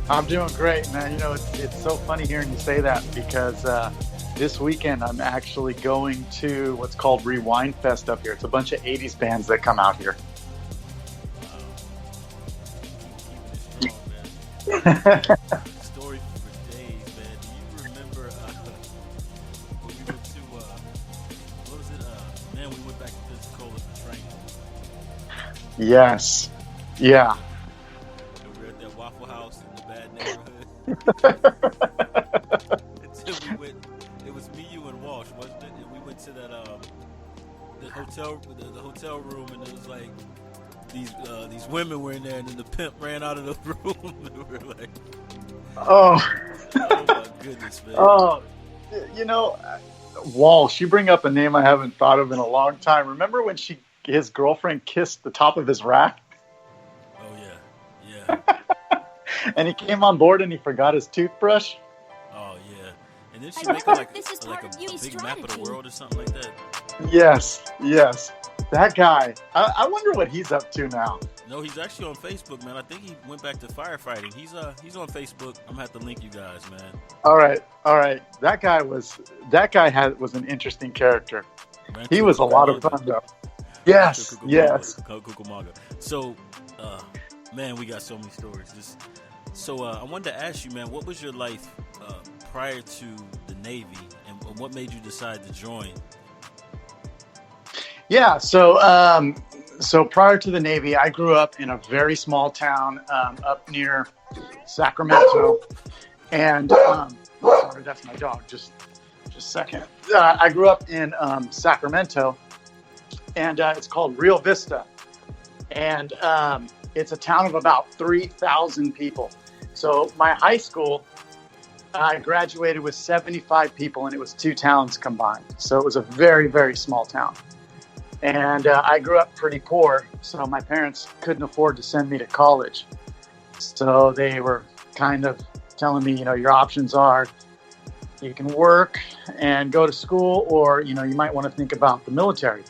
I'm doing great, man. It's so funny hearing you say that because this weekend I'm actually going to what's called Rewind Fest up here. It's a bunch of 80s bands that come out here. Keeping it strong, man. Story for days, man. Do you remember when we went to what was it? Man, we went back to Pensacola for training. Yes. Yeah. And we were at that Waffle House in the bad neighborhood. Until we went. It was me, you, and Walsh, wasn't it? And we went to that the hotel room, and it was like these women were in there, and then the pimp ran out of the room, and we were like, Oh, oh my goodness, man. oh, you know, Walsh, you bring up a name I haven't thought of in a long time. Remember when his girlfriend kissed the top of his rack Oh yeah, yeah. and he came on board and he forgot his toothbrush? Oh yeah. And then I she make thought like this is like part a of beauty big map of the strategy. world or something like that. Yes, yes. That guy. I wonder what he's up to now. No, he's actually on Facebook, man. I think he went back to firefighting. He's on Facebook. I'm gonna have to link you guys, man. All right, all right. Was an interesting character. He Rancho was a lot of Cucamonga. fun though. Rancho Yes, Cucamonga. yes. Cucamonga. So, man, we got so many stories. So I wanted to ask you, man, what was your life prior to the Navy, and what made you decide to join? Yeah. So prior to the Navy, I grew up in a very small town up near Sacramento, and sorry, that's my dog. Just a second. I grew up in Sacramento, and it's called Rio Vista, and it's a town of about 3,000 people. So my high school, I graduated with 75 people, and it was two towns combined. So it was a very, very small town. And I grew up pretty poor, so my parents couldn't afford to send me to college. So they were kind of telling me, your options are you can work and go to school, or, you might want to think about the military.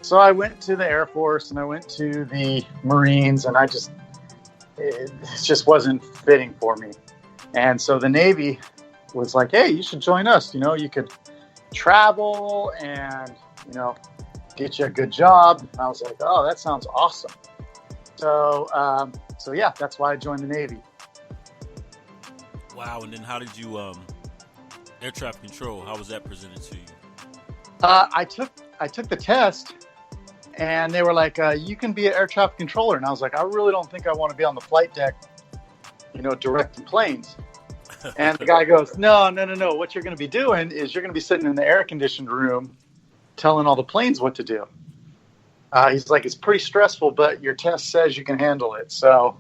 So I went to the Air Force and I went to the Marines, and it just wasn't fitting for me. And so the Navy was like, hey, you should join us. You could travel and, get you a good job. And I was like, oh, that sounds awesome. So yeah, that's why I joined the Navy. Wow. And then how did you air traffic control? How was that presented to you? I took the test, and they were like, you can be an air traffic controller. And I was like, I really don't think I want to be on the flight deck, directing planes. And the guy goes, no. What you're going to be doing is you're going to be sitting in the air conditioned room telling all the planes what to do. He's like, it's pretty stressful, but your test says you can handle it. So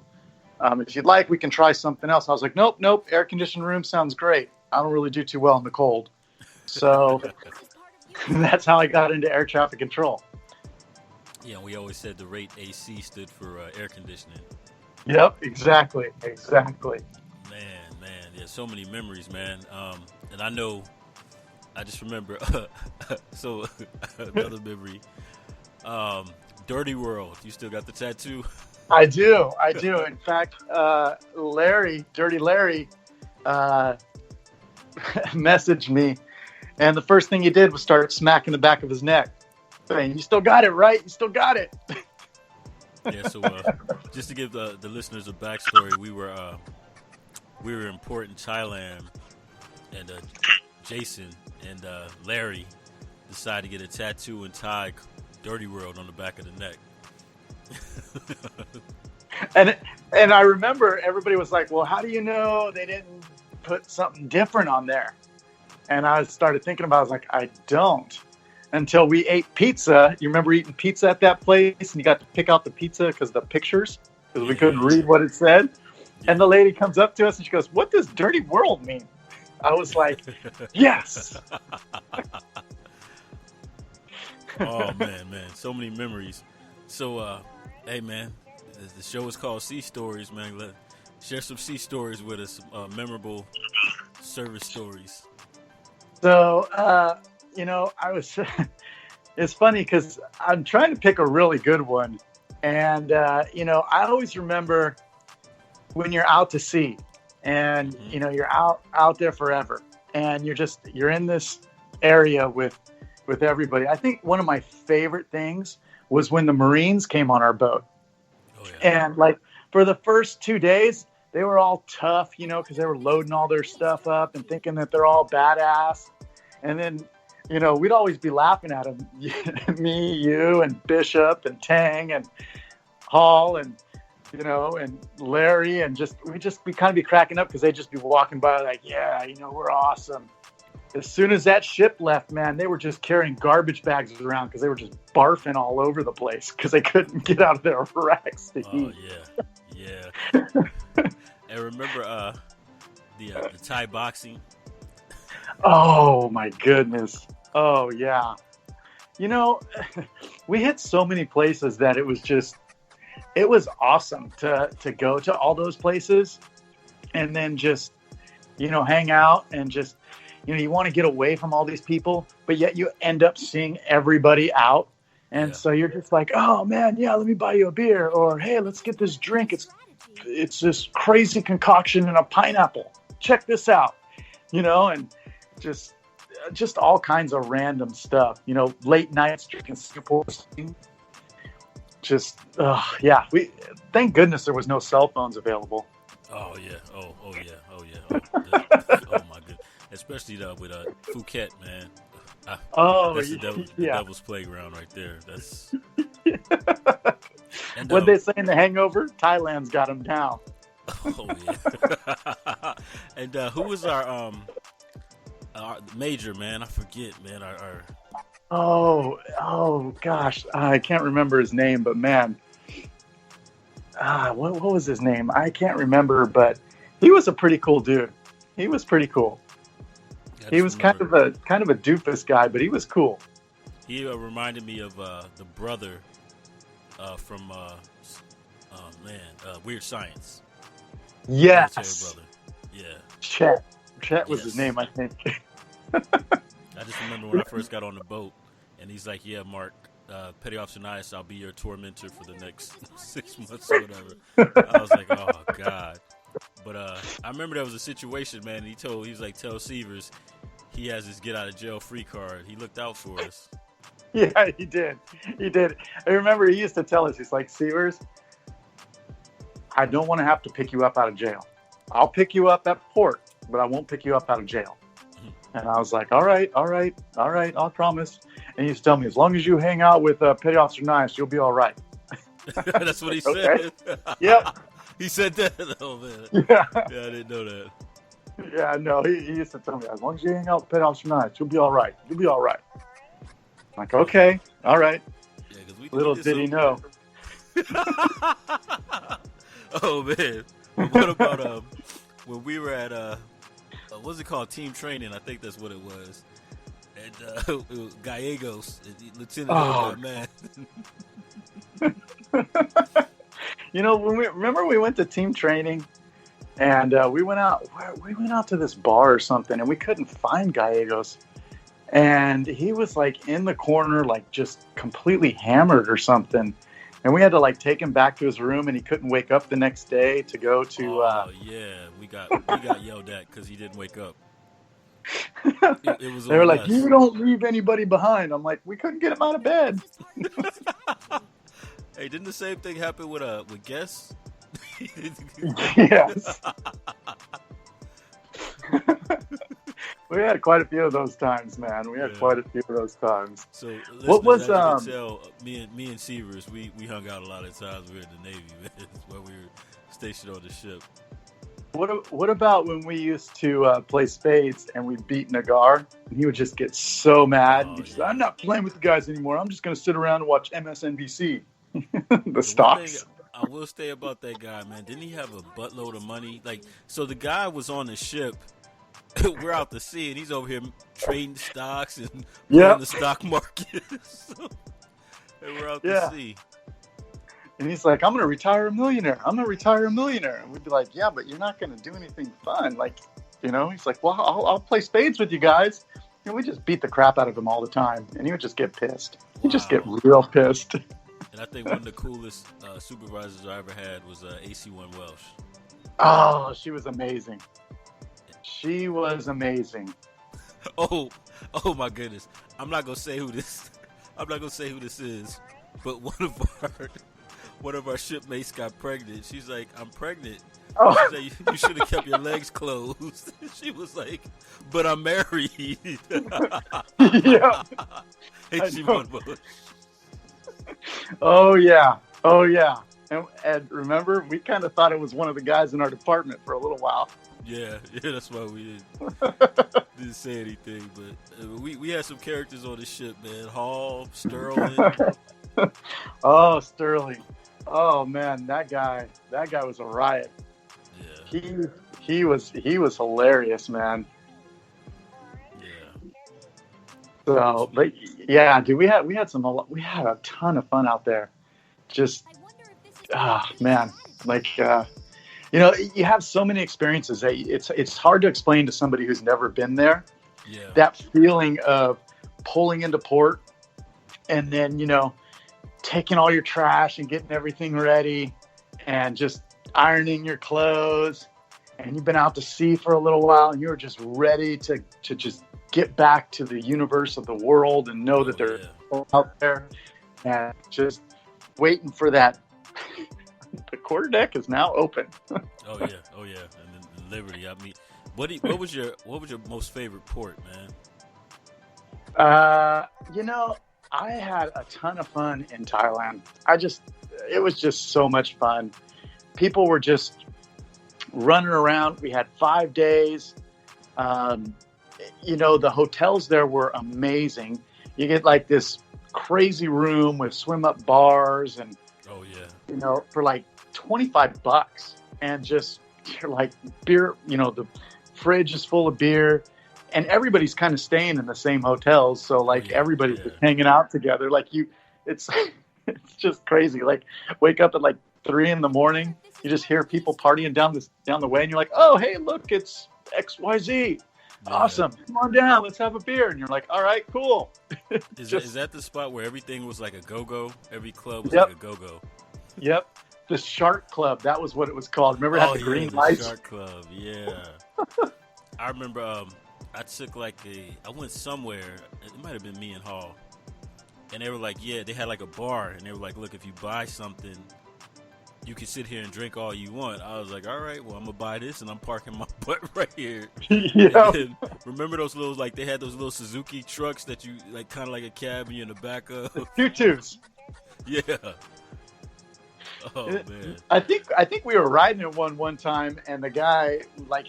if you'd like, we can try something else. I was like, nope. Air conditioned room sounds great. I don't really do too well in the cold. So that's how I got into air traffic control. Yeah, we always said the rate AC stood for air conditioning. Yep, exactly. Man, yeah, so many memories, man. And I just remember, so another memory, Dirty World. You still got the tattoo? I do. In fact, Dirty Larry, messaged me, and the first thing he did was start smacking the back of his neck, saying, "You still got it, right? You still got it." Yeah. So just to give the listeners a backstory, we were in Port in Thailand, and Jason and Larry decided to get a tattoo in Thai, "Dirty World" on the back of the neck. And I remember everybody was like, well, how do you know they didn't put something different on there? And I started thinking about it. I was like, I don't. Until we ate pizza. You remember eating pizza at that place, and you got to pick out the pizza because we couldn't read what it said. Yeah. And the lady comes up to us and she goes, what does Dirty World mean? I was like, yes. Oh man, so many memories. So hey man, the show is called Sea Stories, man. Share some sea stories with us, memorable service stories. So it's funny because I'm trying to pick a really good one, and I always remember when you're out to sea and Mhm. you know you're out there forever, and you're in this area with everybody. I think one of my favorite things was when the Marines came on our boat, Oh yeah. and like for the first 2 days they were all tough, you know, because they were loading all their stuff up and thinking that they're all badass. And then, you know, we'd always be laughing at them, me, you, and Bishop, and Tang, and Hall, and you know, and Larry, and we kind of be cracking up because they'd just be walking by like, yeah, you know, we're awesome. As soon as that ship left, man, they were just carrying garbage bags around because they were just barfing all over the place because they couldn't get out of their racks to Oh eat. yeah. And remember the Thai boxing? Oh my goodness. Oh yeah. You know, we hit so many places that it was awesome to go to all those places and then just, you know, hang out and just, you know, you want to get away from all these people, but yet you end up seeing everybody out. And Yeah. so you're just like, oh man, yeah, let me buy you a beer, or hey, let's get this drink. It's this crazy concoction in a pineapple. Check this out, you know, and just all kinds of random stuff, you know, late nights drinking Singapore. Just, yeah, thank goodness there was no cell phones available. Oh yeah. Oh yeah. Oh my goodness. Especially with Phuket, man. That's the devil's playground right there. That's. And, what they say in The Hangover? Thailand's got them down. Oh yeah. And who was our major, man? I forget, man. Our Oh gosh, I can't remember his name, but man, what was his name? I can't remember, but he was a pretty cool dude. He was pretty cool. He was kind of a doofus guy, but he was cool. He reminded me of the brother from Weird Science. Yes. Brother. Yeah. Chet was his name, I think. I just remember when I first got on the boat, and he's like, "Yeah, Mark, Petty Officer Nice, I'll be your tormentor for the next 6 months or whatever." I was like, "Oh God." But I remember there was a situation, man. He was like, "Tell Seavers he has his get out of jail free card." He looked out for us. Yeah, he did. I remember he used to tell us, he's like, "Seavers, I don't want to have to pick you up out of jail. I'll pick you up at port, but I won't pick you up out of jail." And I was like, all right, I'll promise. And he used to tell me, as long as you hang out with Petty Officer Nice, you'll be all right. That's what he said. Yep. He said that. Oh man. Yeah, I didn't know that. Yeah, no, he used to tell me, as long as you hang out with Petty Officer Nice, you'll be all right. I'm like, okay, all right. Yeah, little did he know. Oh man. What about when we were at what's it called? Team training, I think that's what it was. And it was Gallegos, Lieutenant man. You know, remember we went to team training, and we went out to this bar or something, and we couldn't find Gallegos, and he was like in the corner, like just completely hammered or something, and we had to like take him back to his room, and he couldn't wake up the next day to go to. We got yelled at because he didn't wake up. It was. They were like, "You don't leave anybody behind." I'm like, "We couldn't get him out of bed." Hey, didn't the same thing happen with Guess? Yes. We had quite a few of those times, man. We had quite a few of those times. So what was tell me and Seavers, we hung out a lot of times. We were in the Navy, man, where we were stationed on the ship. What about when we used to play spades and we beat Nagar, and he would just get so mad. He'd say, "I'm not playing with the guys anymore. I'm just going to sit around and watch MSNBC." The stocks. I will say about that guy, man. Didn't he have a buttload of money? Like, so the guy was on the ship. We're out to sea, and he's over here trading stocks and in the stock market. And we're out to sea. And he's like, "I'm going to retire a millionaire. I'm going to retire a millionaire." And we'd be like, "Yeah, but you're not going to do anything fun." Like, you know, he's like, "Well, I'll play spades with you guys." And we just beat the crap out of him all the time. And he would just get pissed. He'd just get real pissed. And I think one of the coolest supervisors I ever had was AC1 Welsh. Oh, she was amazing. She was amazing. Oh, oh my goodness! I'm not gonna say who this. I'm not gonna say who this is, but one of our shipmates got pregnant. She's like, "I'm pregnant." Oh, She's like, "You should have kept your legs closed." She was like, "But I'm married." yeah. And she went, Oh yeah. Oh yeah. And remember, we kind of thought it was one of the guys in our department for a little while. yeah, that's why we didn't say anything. But we had some characters on the ship, man. Hall, Sterling. Oh, Sterling. Oh man, that guy was a riot. Yeah, He was hilarious, man. yeah. So, but yeah, dude, we had a ton of fun out there. Just man, like you have so many experiences that it's hard to explain to somebody who's never been there. Yeah. That feeling of pulling into port and then taking all your trash and getting everything ready and just ironing your clothes, and you've been out to sea for a little while and you're just ready to just get back to the universe of the world and know that they're out there and just waiting for that. The quarterdeck is now open. Oh yeah, and then Liberty. I mean, what was your most favorite port, man? I had a ton of fun in Thailand. It was just so much fun. People were just running around. We had 5 days. The hotels there were amazing. You get like this crazy room with swim up bars and, oh yeah, for like $25 and just you're like beer, the fridge is full of beer and everybody's kind of staying in the same hotels. So like everybody's just hanging out together. Like it's just crazy. Like wake up at like 3 a.m. You just hear people partying down the way and you're like, oh, hey, look, it's XYZ. Yeah. Awesome. Come on down. Let's have a beer. And you're like, all right, cool. Is that the spot where everything was like a go-go? Every club was like a go-go. Yep. The Shark Club. That was what it was called. Remember it had the green lights? Shark Club. Yeah. I remember I took I went somewhere. It might have been me and Hall. And they were like, yeah, they had like a bar. And they were like, look, if you buy something, you can sit here and drink all you want. I was like, all right, well, I'm going to buy this, and I'm parking my butt right here. Yeah. Remember those little, they had those little Suzuki trucks that you, kind of like a cab and you're in the back of? The tutus. Yeah. Oh, man. I think we were riding in one time, and the guy,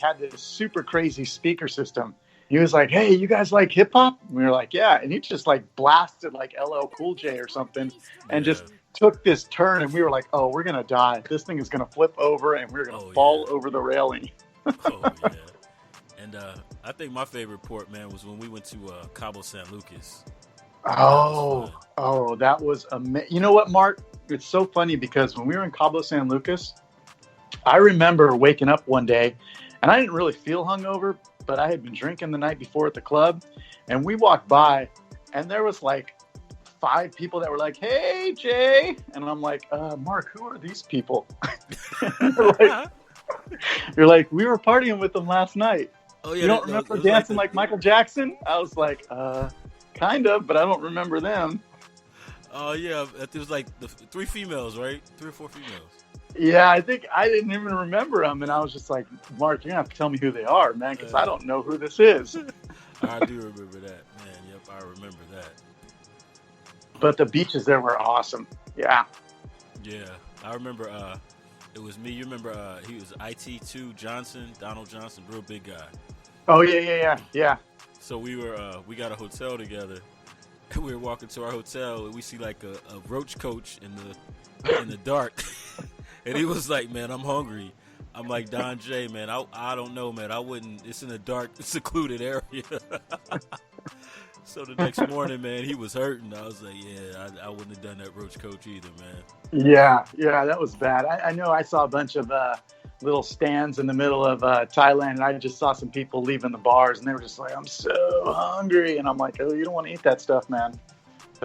had this super crazy speaker system. He was like, hey, you guys like hip-hop? And we were like, yeah. And he just, blasted, LL Cool J or something, and just took this turn, and we were like, oh, we're going to die. This thing is going to flip over, and we're going to fall over the railing. Oh, yeah. And I think my favorite port, man, was when we went to Cabo San Lucas. That was amazing. You know what, Mark? It's so funny because when we were in Cabo San Lucas, I remember waking up one day, and I didn't really feel hungover, but I had been drinking the night before at the club, and we walked by, and there was 5 people that were like, hey, Jay. And I'm like, Mark, who are these people? You're like, we were partying with them last night. Oh, yeah, you don't remember dancing like Michael Jackson? I was like, kind of, but I don't remember them. Oh, yeah. It was the 3 females, right? 3 or 4 females. Yeah, I think I didn't even remember them. And I was just like, Mark, you're going to have to tell me who they are, man, because I don't know who this is. I do remember that, man. Yep, I remember that. But the beaches there were awesome. Yeah. Yeah. I remember it was me. You remember he was IT2 Johnson, Donald Johnson, real big guy. Oh, yeah. So we got a hotel together. And we were walking to our hotel and we see a roach coach in the dark. And he was like, man, I'm hungry. I'm like, Don J, man, I don't know, man. I wouldn't. It's in a dark, secluded area. So the next morning, man, he was hurting. I was like, yeah, I wouldn't have done that roach coach either, man. Yeah, that was bad. I know I saw a bunch of little stands in the middle of Thailand, and I just saw some people leaving the bars, and they were just like, I'm so hungry. And I'm like, oh, you don't want to eat that stuff, man.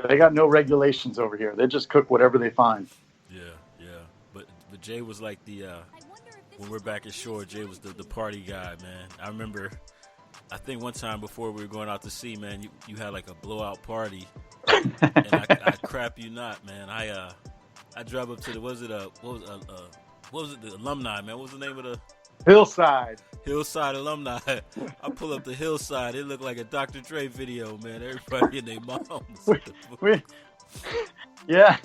They got no regulations over here. They just cook whatever they find. Yeah. But Jay was like when we're back at shore, Jay was the party guy, man. I remember, I think one time before we were going out to sea, man, you had like a blowout party, and I crap you not, man. I drove up to the what was it, the alumni, man? What was the name of the Hillside alumni? I pull up the hillside. It looked like a Dr. Dre video, man. Everybody and their moms. Yeah,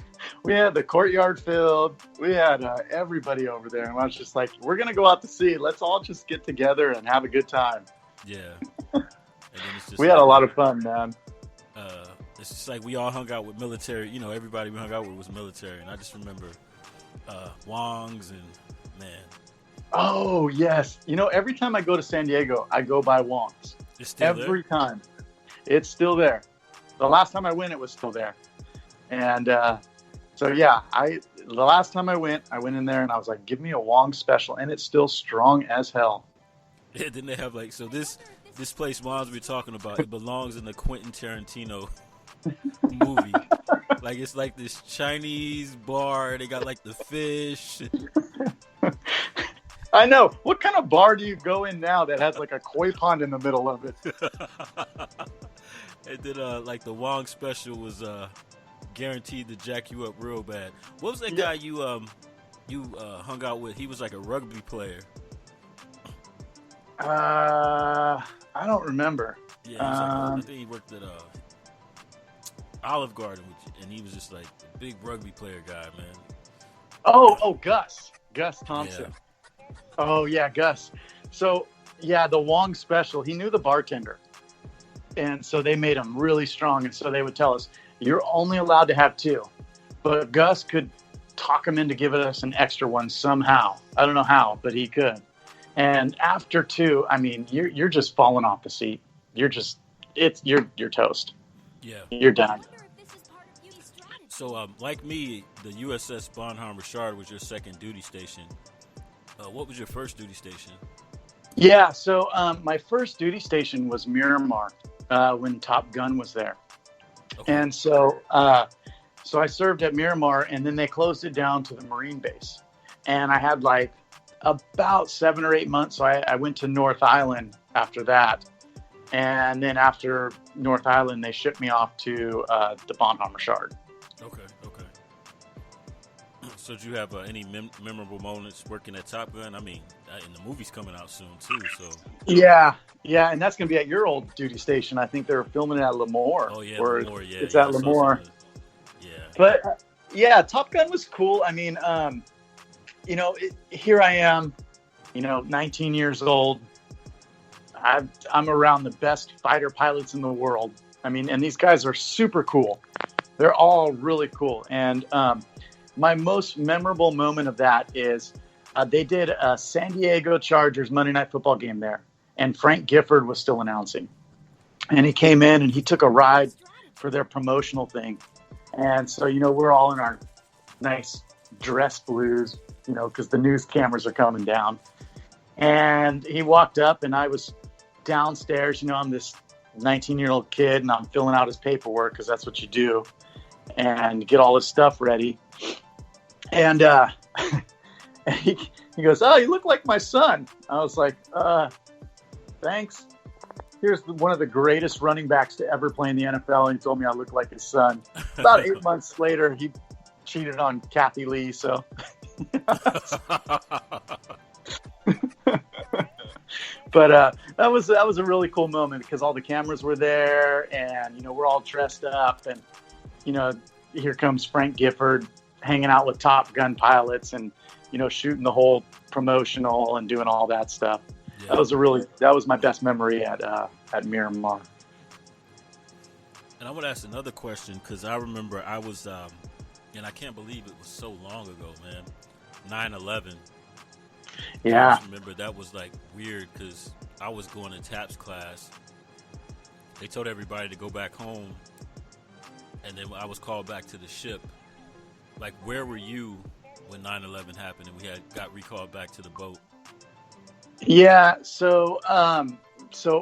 we had the courtyard filled. We had everybody over there, and I was just like, "We're gonna go out to sea. Let's all just get together and have a good time." Yeah, and then it's just we had a lot of fun, man. It's just like we all hung out with military. You know, everybody we hung out with was military, and I just remember Wong's and man. Oh yes, every time I go to San Diego, I go by Wong's. It's still every time. It's still there. The last time I went, it was still there. And so, yeah, the last time I went in there and I was like, give me a Wong special. And it's still strong as hell. Yeah, didn't they have so this place Wong's we're talking about, it belongs in the Quentin Tarantino movie. Like, it's like this Chinese bar. They got like the fish. I know. What kind of bar do you go in now that has like a koi pond in the middle of it? And then like the Wong special was guaranteed to jack you up real bad. What was that guy you hung out with? He was like a rugby player. I don't remember. Yeah, I think he worked at Olive Garden, and he was just like a big rugby player guy, man. Oh, Gus Thompson. Yeah. Oh yeah, Gus. So yeah, the Wong special. He knew the bartender, and so they made him really strong. And so they would tell us, you're only allowed to have 2, but Gus could talk him into giving us an extra one somehow. I don't know how, but he could. And after 2, I mean, you're just falling off the seat. You're toast. Yeah, you're done. So, like me, the USS Bonhomme-Richard was your second duty station. What was your first duty station? Yeah, so my first duty station was Miramar when Top Gun was there. Okay. And so I served at Miramar, and then they closed it down to the Marine base. And I had like about 7 or 8 months. So I went to North Island after that. And then after North Island, they shipped me off to the Bonhomme-Richard. Okay. So did you have any memorable moments working at Top Gun? I mean, and the movie's coming out soon too. So yeah, and that's gonna be at your old duty station. I think they're filming it at Lemoore. Oh yeah, Lemoore. Yeah, it's at Lemoore. Yeah, but yeah, Top Gun was cool. I mean, here I am, 19 years old. I'm around the best fighter pilots in the world. I mean, and these guys are super cool. They're all really cool. And my most memorable moment of that is they did a San Diego Chargers Monday Night Football game there, and Frank Gifford was still announcing. And he came in and he took a ride for their promotional thing. And so, we're all in our nice dress blues, because the news cameras are coming down. And he walked up, and I was downstairs. I'm this 19-year-old kid, and I'm filling out his paperwork because that's what you do, and get all his stuff ready. And he goes, "Oh, you look like my son." I was like, "Thanks." Here's one of the greatest running backs to ever play in the NFL, and he told me I look like his son. About 8 months later, he cheated on Kathy Lee, so. But that was a really cool moment because all the cameras were there, and we're all dressed up, and here comes Frank Gifford hanging out with Top Gun pilots, and shooting the whole promotional and doing all that stuff. Yeah. That was my best memory at Miramar. And I want to ask another question because I remember I was, and I can't believe it was so long ago, man. 9/11. Yeah. I just remember that was like weird because I was going to TAPS class. They told everybody to go back home, and then I was called back to the ship. Like, where were you when 9/11 happened and we got recalled back to the boat? Yeah, so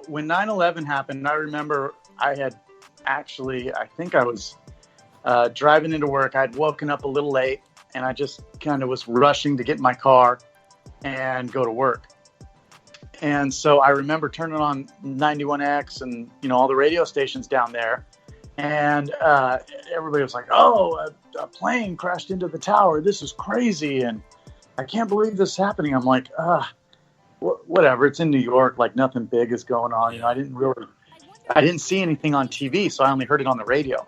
when 9/11 happened, I remember I think I was driving into work. I'd woken up a little late, and I just kind of was rushing to get in my car. and go to work. And so I remember turning on 91X and, all the radio stations down there. And everybody was like, oh, a plane crashed into the tower. This is crazy. And I can't believe this is happening. I'm like, whatever. It's in New York. Like nothing big is going on. I didn't see anything on TV. So I only heard it on the radio.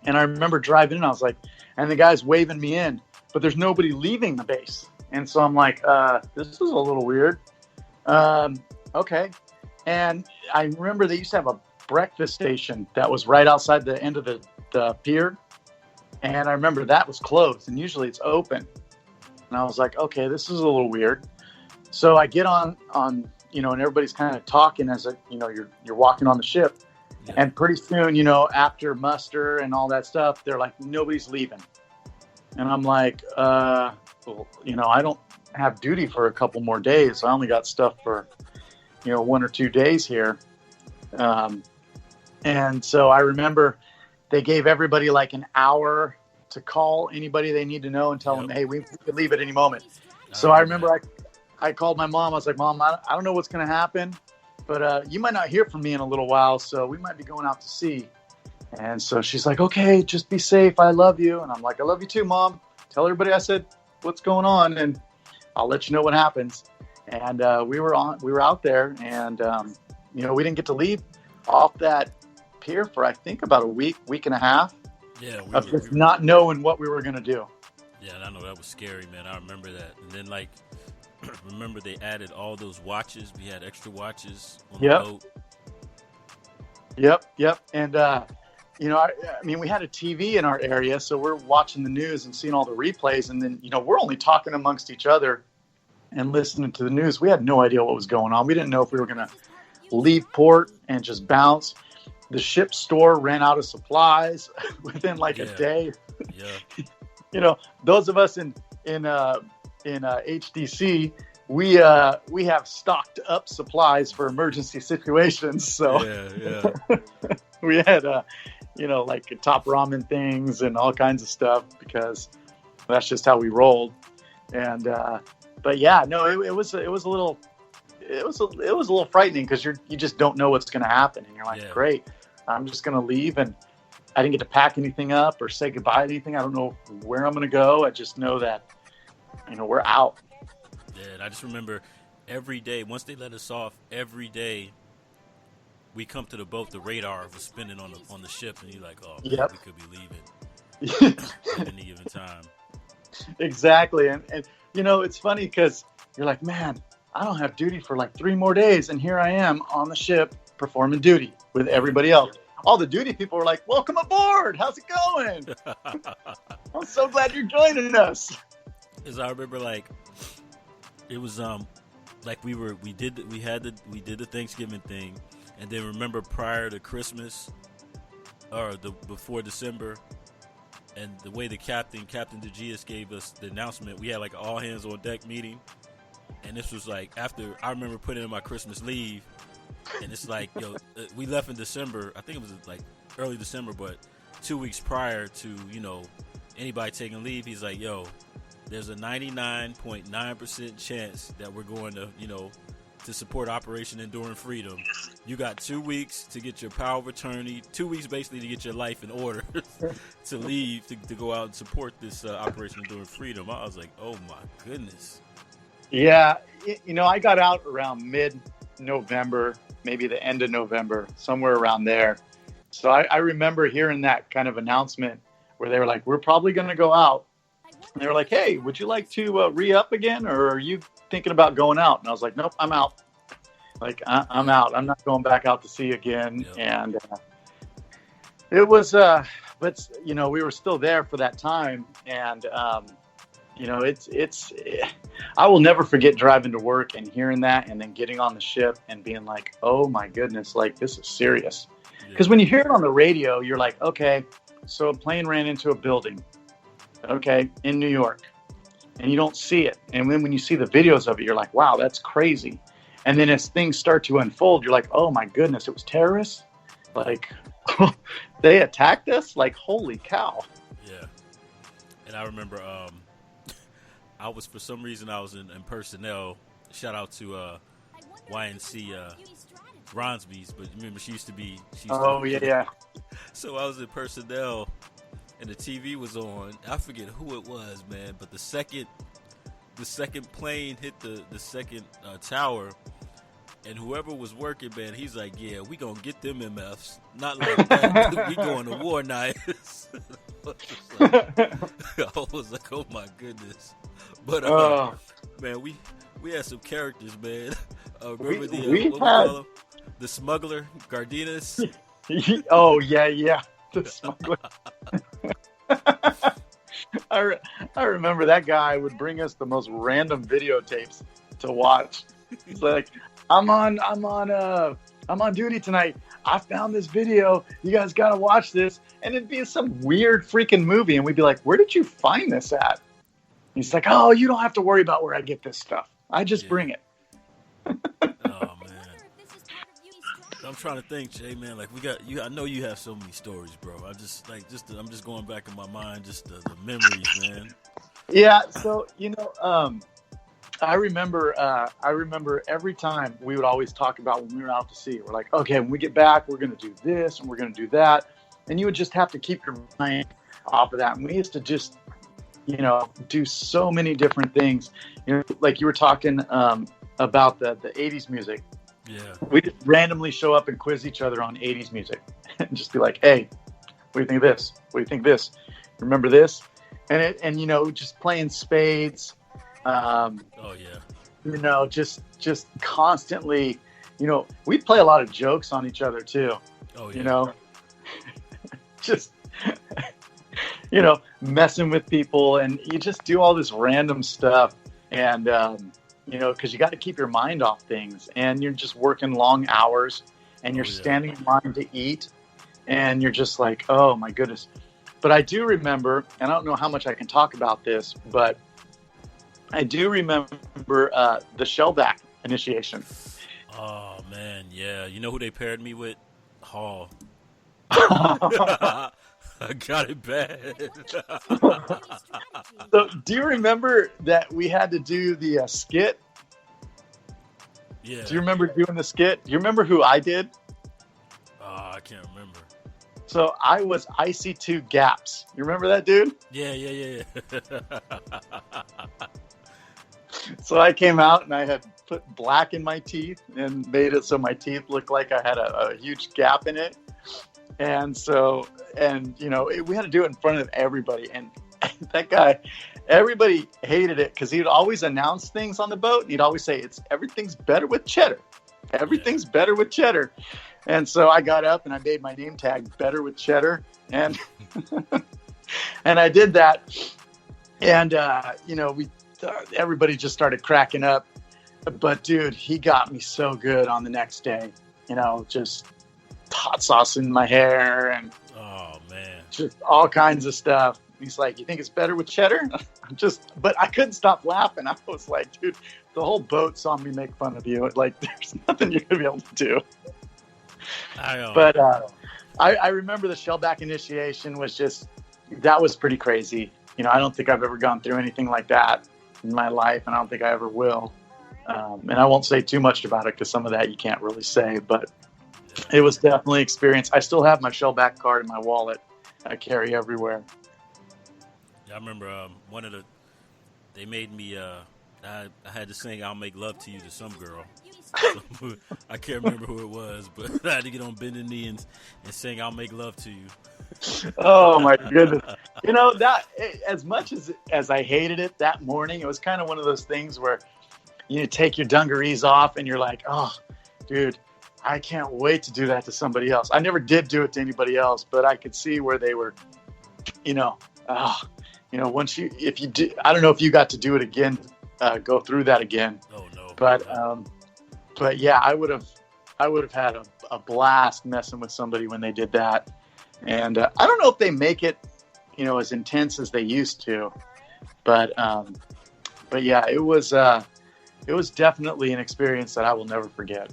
And I remember driving in. I was like, and the guy's waving me in, but there's nobody leaving the base. And so I'm like, this is a little weird. Okay. And I remember they used to have a breakfast station that was right outside the end of the pier. And I remember that was closed and usually it's open. And I was like, okay, this is a little weird. So I get on, and everybody's kind of talking as you're walking on the ship. Yeah. And pretty soon, after muster and all that stuff, they're like, nobody's leaving. And I'm like, I don't have duty for a couple more days. I only got stuff for, 1 or 2 days here. And so I remember they gave everybody like an hour to call anybody they need to know and tell them, hey, we could leave at any moment. So I remember I called my mom. I was like, Mom, I don't know what's going to happen, but you might not hear from me in a little while. So we might be going out to sea. And so she's like, okay, just be safe. I love you. And I'm like, I love you too, Mom. Tell everybody I said what's going on and I'll let you know what happens. And we were out there and, we didn't get to leave off that pier for, I think, about a week and a half. Yeah. Of just not knowing what we were going to do. Yeah. And I know that was scary, man. I remember that. And then remember they added all those watches. We had extra watches on the boat. Yep. And, we had a TV in our area, so we're watching the news and seeing all the replays. And then, we're only talking amongst each other and listening to the news. We had no idea what was going on. We didn't know if we were going to leave port and just bounce. The ship store ran out of supplies within a day. Yeah. Those of us in HDC, we have stocked up supplies for emergency situations. So yeah. We had top ramen things and all kinds of stuff because that's just how we rolled. And but yeah, no, it was a little frightening because you just don't know what's going to happen, and you're like, great, I'm just going to leave, and I didn't get to pack anything up or say goodbye to anything. I don't know where I'm going to go. I just know that we're out. Yeah, and I just remember every day once they let us off, every day we come to the boat, the radar was spinning on the ship, and you're like, oh, man, we could be leaving at any given time. Exactly. And it's funny because you're like, man, I don't have duty for 3 more days. And here I am on the ship performing duty with everybody else. All the duty people were like, welcome aboard. How's it going? I'm so glad you're joining us. Because I remember it was we did the Thanksgiving thing. And then remember prior to Christmas or before December, and the way the Captain DeGias gave us the announcement, we had an all hands on deck meeting. And this was after I remember putting in my Christmas leave, and it's we left in December. I think it was early December, but 2 weeks prior to, anybody taking leave, he's like, yo, there's a 99.9% chance that we're going to, to support Operation Enduring Freedom. You got 2 weeks to get your power of attorney, 2 weeks basically to get your life in order to leave, to go out and support this Operation Enduring Freedom. I was like, oh my goodness. Yeah, I got out around mid-November, maybe the end of November, somewhere around there. So I remember hearing that kind of announcement where they were like, we're probably going to go out. And they were like, hey, would you like to re-up again, or are you thinking about going out? And I was like, nope, I'm out. I'm out. I'm not going back out to sea again. Yep. And it was, but we were still there for that time. And, I will never forget driving to work and hearing that and then getting on the ship and being like, oh my goodness, this is serious. Because when you hear it on the radio, you're like, okay, so a plane ran into a building, okay, in New York, and you don't see it. And then when you see the videos of it, you're like, wow, that's crazy. And then as things start to unfold, you're like, oh my goodness, it was terrorists? They attacked us? Holy cow. Yeah. And I remember, for some reason I was in personnel. Shout out to YNC Ronsby's, but remember she used to be. Oh yeah. So I was in personnel, and the TV was on. I forget who it was, man. But the second plane hit the second tower, and whoever was working, man, he's like, "Yeah, we gonna get them MFs. Not like that. We going to war knives." I was like, "Oh my goodness!" But man, we had some characters, man. Remember what we call him? The smuggler, Gardinas. Oh yeah, the smuggler. I remember that guy would bring us the most random videotapes to watch. He's like, I'm on duty tonight. I found this video. You guys gotta watch this. And it'd be some weird freaking movie, and we'd be like, where did you find this at? He's like, oh, you don't have to worry about where I get this stuff. I just bring it. Oh man, I'm trying to think, Jay, man. Like we got you. I know you have so many stories, bro. I'm just going back in my mind, just the memories, man. Yeah. So I remember every time we would always talk about when we were out to sea. We're like, okay, when we get back, we're going to do this and we're going to do that. And you would just have to keep your mind off of that. And we used to just, do so many different things. Like you were talking about the 80s music. Yeah. We'd randomly show up and quiz each other on 80s music and just be like, hey, what do you think of this? What do you think of this? Remember this? And just playing spades. Oh yeah. Just constantly, we'd play a lot of jokes on each other too. Oh yeah. Just, messing with people, and you just do all this random stuff. And, because you got to keep your mind off things, and you're just working long hours, and you're standing in line to eat, and you're just like, oh my goodness. But I do remember, and I don't know how much I can talk about this, but I do remember the shellback initiation. Oh man, yeah. You know who they paired me with? Hall. I got it bad. So, do you remember that we had to do the skit? Yeah. Do you remember doing the skit? Do you remember who I did? I can't remember. So I was IC2 Gaps. You remember that dude? Yeah. So I came out and I had put black in my teeth and made it so my teeth looked like I had a huge gap in it. And so, we had to do it in front of everybody. And that guy, everybody hated it because he would always announce things on the boat. And he'd always say, everything's better with cheddar. Everything's better with cheddar. And so I got up and I made my name tag better with cheddar. And, and I did that. And, everybody just started cracking up. But dude, he got me so good on the next day, just hot sauce in my hair and oh man, just all kinds of stuff. He's like, you think it's better with cheddar? But I couldn't stop laughing. I was like, dude, the whole boat saw me make fun of you. Like, there's nothing you're gonna be able to do. But I remember the shellback initiation that was pretty crazy. I don't think I've ever gone through anything like that in my life, and I don't think I ever will. And I won't say too much about it because some of that you can't really say, but it was definitely an experience. I still have my shellback card in my wallet. I carry everywhere. Yeah, I remember they made me, I had to sing I'll Make Love to You to some girl. So, I can't remember who it was, but I had to get on bending knee and sing I'll Make Love to You. Oh my goodness. That as much as I hated it that morning, it was kind of one of those things where you take your dungarees off and you're like, oh, dude, I can't wait to do that to somebody else. I never did do it to anybody else, but I could see where they were, once if you do, I don't know if you got to do it again, go through that again. Oh no. But yeah, I would have had a blast messing with somebody when they did that. And I don't know if they make it, as intense as they used to, but yeah, it was definitely an experience that I will never forget.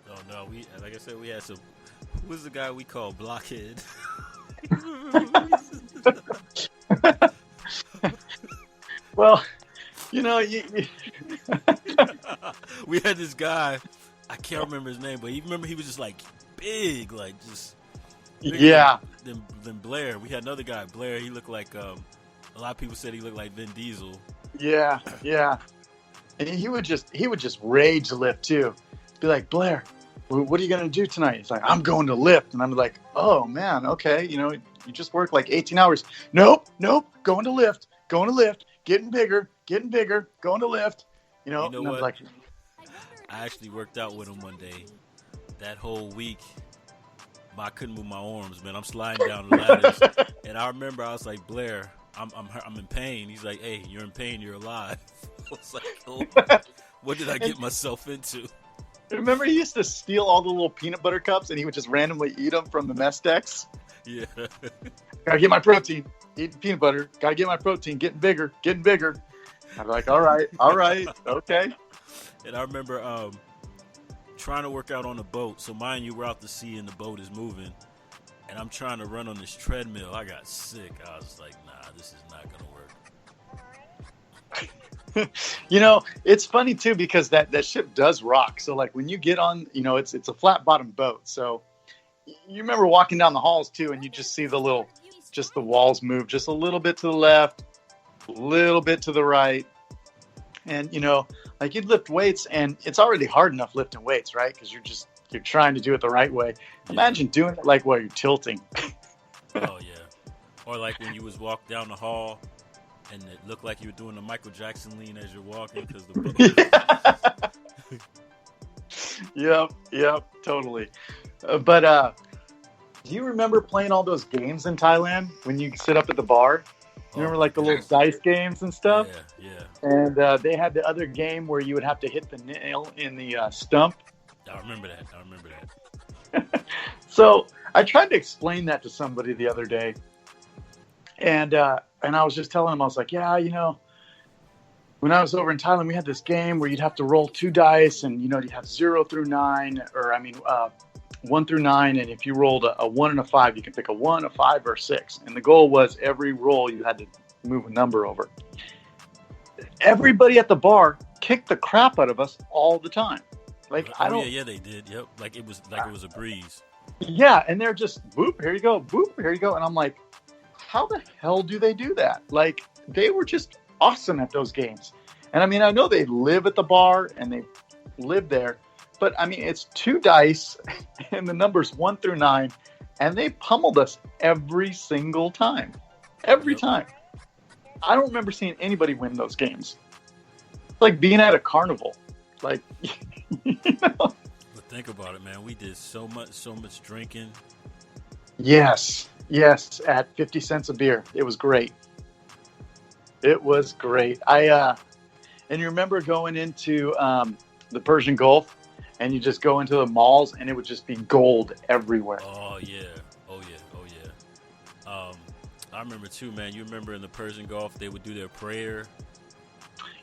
Oh no, like I said, we had some. Who was the guy we called Blockhead? Well, You know, We had this guy, I can't remember his name, but he was just like big, like just bigger yeah, than Blair. We had another guy, Blair. He looked like a lot of people said he looked like Vin Diesel. yeah, yeah. And he would just rage lift too. Be like, Blair, what are you gonna do tonight? He's like, I'm going to lift, and I'm like, oh man, okay, you know, you just worked like 18 hours. Nope, going to lift, getting bigger, going to lift. You know You know and what? Like, I actually worked out with him one day. That whole week, I couldn't move my arms, man. I'm sliding down the ladders, and I remember I was like, Blair, I'm in pain. He's like, hey, you're in pain, you're alive. I was like, oh, what did I get myself into? Remember, he used to steal all the little peanut butter cups, and he would just randomly eat them from the mess decks. Yeah. Gotta get my protein. Eating peanut butter. Gotta get my protein. Getting bigger. I'm like, all right, okay. And I remember trying to work out on the boat. So mind you, we're out to sea and the boat is moving, and I'm trying to run on this treadmill. I got sick. I was like, nah, this is not gonna work. You know, it's funny too because that ship does rock. So like when you get on, you know, it's a flat bottom boat. So you remember walking down the halls too, and you just see the walls move just a little bit to the left, a little bit to the right, and you know, like you'd lift weights, and it's already hard enough lifting weights, right? Because you're trying to do it the right way. Yeah. Imagine doing it like while you're tilting. Oh yeah, or like when you was walk down the hall. And it looked like you were doing the Michael Jackson lean as you're walking because the book. Yep, totally. But do you remember playing all those games in Thailand when you sit up at the bar? You remember like the little dice games and stuff? Yeah. And they had the other game where you would have to hit the nail in the stump. I remember that. So I tried to explain that to somebody the other day. And I was just telling him, I was like, yeah, you know, when I was over in Thailand, we had this game where you'd have to roll 2 dice, and you know, you'd have 0 through 9, 1 through 9, and if you rolled a 1 and a 5, you can pick a 1, a 5, or a 6. And the goal was every roll you had to move a number over. Everybody at the bar kicked the crap out of us all the time. Like yeah, they did. Yep, it was a breeze. Yeah, and they're just boop, here you go, and I'm like, how the hell do they do that? Like, they were just awesome at those games. And I mean, I know they live at the bar and they live there, but I mean, it's 2 dice and the numbers 1 through 9, and they pummeled us every single time. Every time. I don't remember seeing anybody win those games. It's like being at a carnival. Like, you know? But think about it, man. We did so much drinking. Yes, at 50 cents a beer. It was great. And you remember going into the Persian Gulf, and you just go into the malls, and it would just be gold everywhere. Oh yeah. I remember too, man. You remember in the Persian Gulf, they would do their prayer.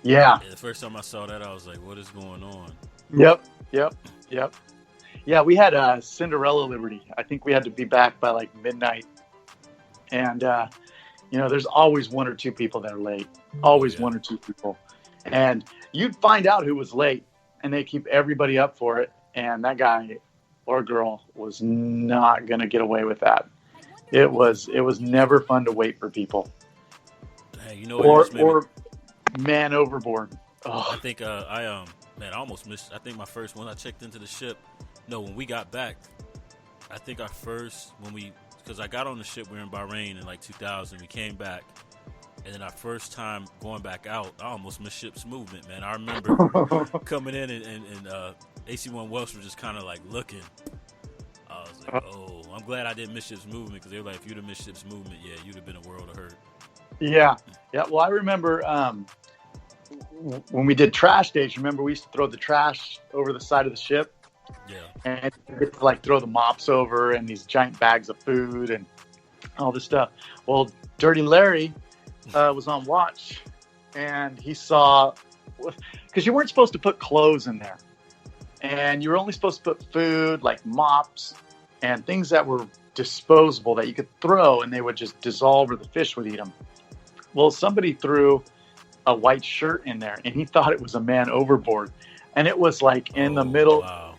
Yeah. And the first time I saw that, I was like, what is going on? Yep. Yeah, we had Cinderella Liberty. I think we had to be back by like midnight. And, you know, there's always 1 or 2 people that are late. Always 1 or 2 people. And you'd find out who was late, and they keep everybody up for it. And that guy or girl was not going to get away with that. It was never fun to wait for people. Hey, you know what? Or man overboard. Oh. I think I almost missed. I think my first when I checked into the ship. No, when we got back, I think because I got on the ship, we were in Bahrain in like 2000. We came back, and then our first time going back out, I almost missed ship's movement, man. I remember coming in and AC-1 Welsh was just kind of like looking. I was like, oh, I'm glad I didn't miss ship's movement, because they were like, if you'd have missed ship's movement, yeah, you'd have been a world of hurt. Yeah. Well, I remember when we did trash days. Remember, we used to throw the trash over the side of the ship. Yeah. And you get to like throw the mops over and these giant bags of food and all this stuff. Well, Dirty Larry was on watch, and he saw, because you weren't supposed to put clothes in there, and you were only supposed to put food like mops and things that were disposable that you could throw and they would just dissolve or the fish would eat them. Well, somebody threw a white shirt in there, and he thought it was a man overboard. And it was like in the middle, wow.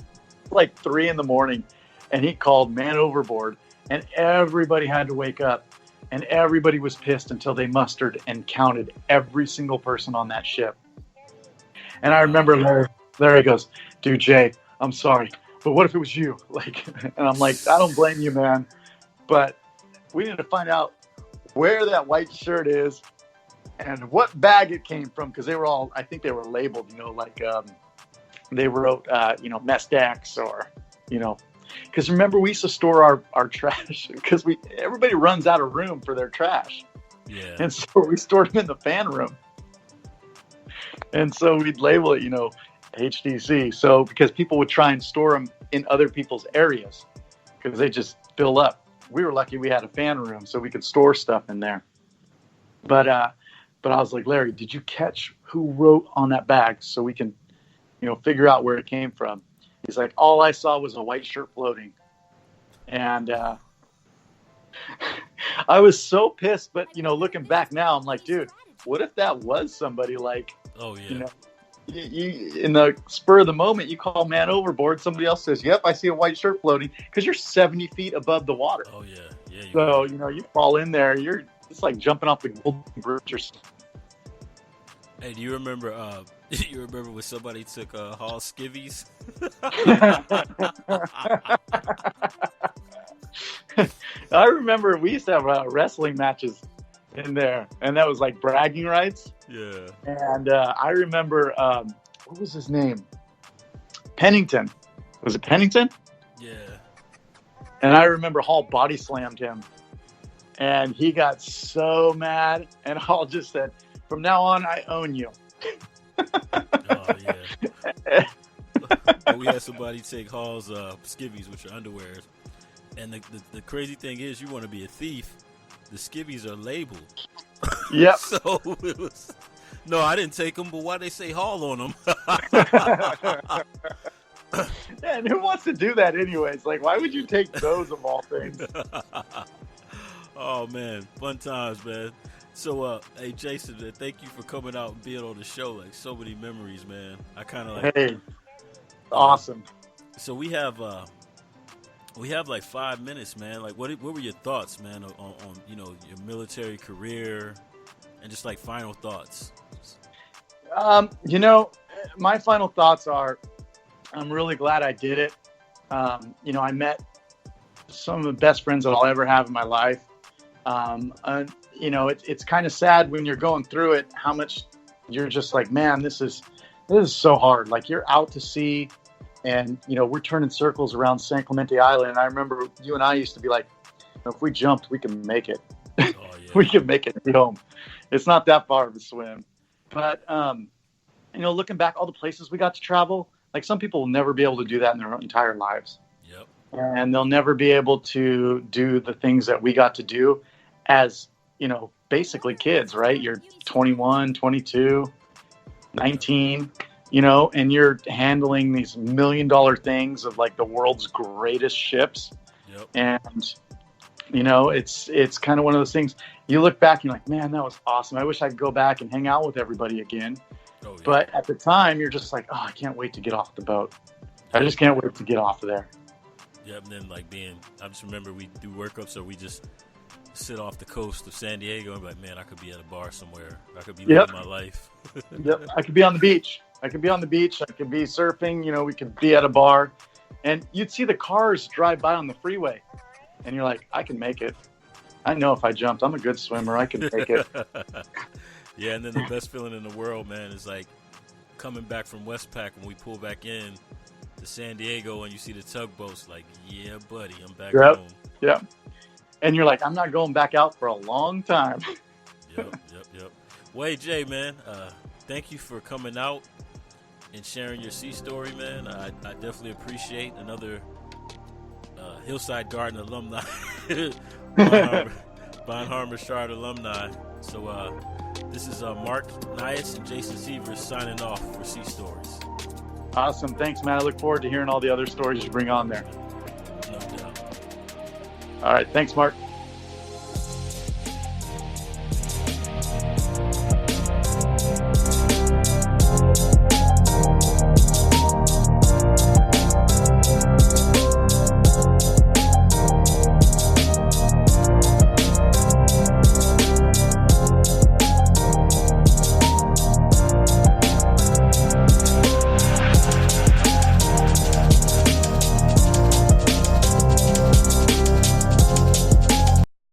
like 3 a.m, and he called man overboard, and everybody had to wake up, and everybody was pissed until they mustered and counted every single person on that ship. And I remember Larry goes, dude, Jay, I'm sorry, but what if it was you? Like, and I'm like, I don't blame you, man, but we need to find out where that white shirt is and what bag it came from, because they were all, I think they were labeled, like they wrote, Mestex, or, because remember, we used to store our trash because everybody runs out of room for their trash. Yeah. And so we stored them in the fan room. And so we'd label it, HDC. So because people would try and store them in other people's areas because they just fill up. We were lucky we had a fan room so we could store stuff in there. But I was like, Larry, did you catch who wrote on that bag so we can, figure out where it came from? He's like, all I saw was a white shirt floating. And I was so pissed. But, looking back now, I'm like, dude, what if that was somebody like, oh, yeah. You, in the spur of the moment, you call man overboard. Somebody else says, yep, I see a white shirt floating, because you're 70 feet above the water. Oh, yeah. Yeah. So, you fall in there. It's like jumping off the Golden Bridge or something. Hey, do you remember when somebody took Hall skivvies? I remember we used to have wrestling matches in there, and that was like bragging rights. Yeah. And I remember, what was his name? Pennington. Was it Pennington? Yeah. And I remember Hall body slammed him, and he got so mad, and Hall just said, from now on, I own you. Oh, yeah. But we had somebody take Hall's skivvies, which are underwears. And the crazy thing is, you want to be a thief, the skivvies are labeled. Yep. So it was, no, I didn't take them, but why they say Hall on them? And who wants to do that anyways? Like, why would you take those of all things? Oh, man. Fun times, man. So, hey, Jason, man, thank you for coming out and being on the show. Like, so many memories, man. I kind of like... Hey, awesome. So we have like 5 minutes, man. Like, what were your thoughts, man, on your military career and just like final thoughts? My final thoughts are, I'm really glad I did it. I met some of the best friends that I'll ever have in my life. It's kind of sad when you're going through it, how much you're just like, man, this is so hard. Like, you're out to sea, and, we're turning circles around San Clemente Island. And I remember you and I used to be like, if we jumped, we can make it. Oh, yeah. We can make it home. It's not that far of a swim. But, looking back, all the places we got to travel, like, some people will never be able to do that in their entire lives. Yep. And they'll never be able to do the things that we got to do as, basically kids, right? You're 21, 22, 19, and you're handling these $1 million things of like the world's greatest ships. Yep. And, it's kind of one of those things you look back and you're like, man, that was awesome. I wish I could go back and hang out with everybody again. Oh, yeah. But at the time you're just like, oh, I can't wait to get off the boat. I just can't wait to get off of there. Yeah. And then I just remember we do workups, so we just sit off the coast of San Diego and be like, man, I could be at a bar somewhere. I could be living my life. Yep. I could be on the beach. I could be surfing. We could be at a bar, and you'd see the cars drive by on the freeway, and you're like, I can make it. I know if I jumped, I'm a good swimmer. I can make it. Yeah. And then the best feeling in the world, man, is like coming back from Westpac when we pull back in to San Diego and you see the tugboats, like, yeah, buddy, I'm back home. Yeah. And you're like, I'm not going back out for a long time. Yep. Well, hey, Jay, man, thank you for coming out and sharing your sea story, man. I definitely appreciate another Hillside Garden alumni, Bonhomme-Richard alumni. So this is Mark Nias and Jason Seavers signing off for Sea Stories. Awesome. Thanks, man. I look forward to hearing all the other stories you bring on there. No doubt. All right. Thanks, Mark.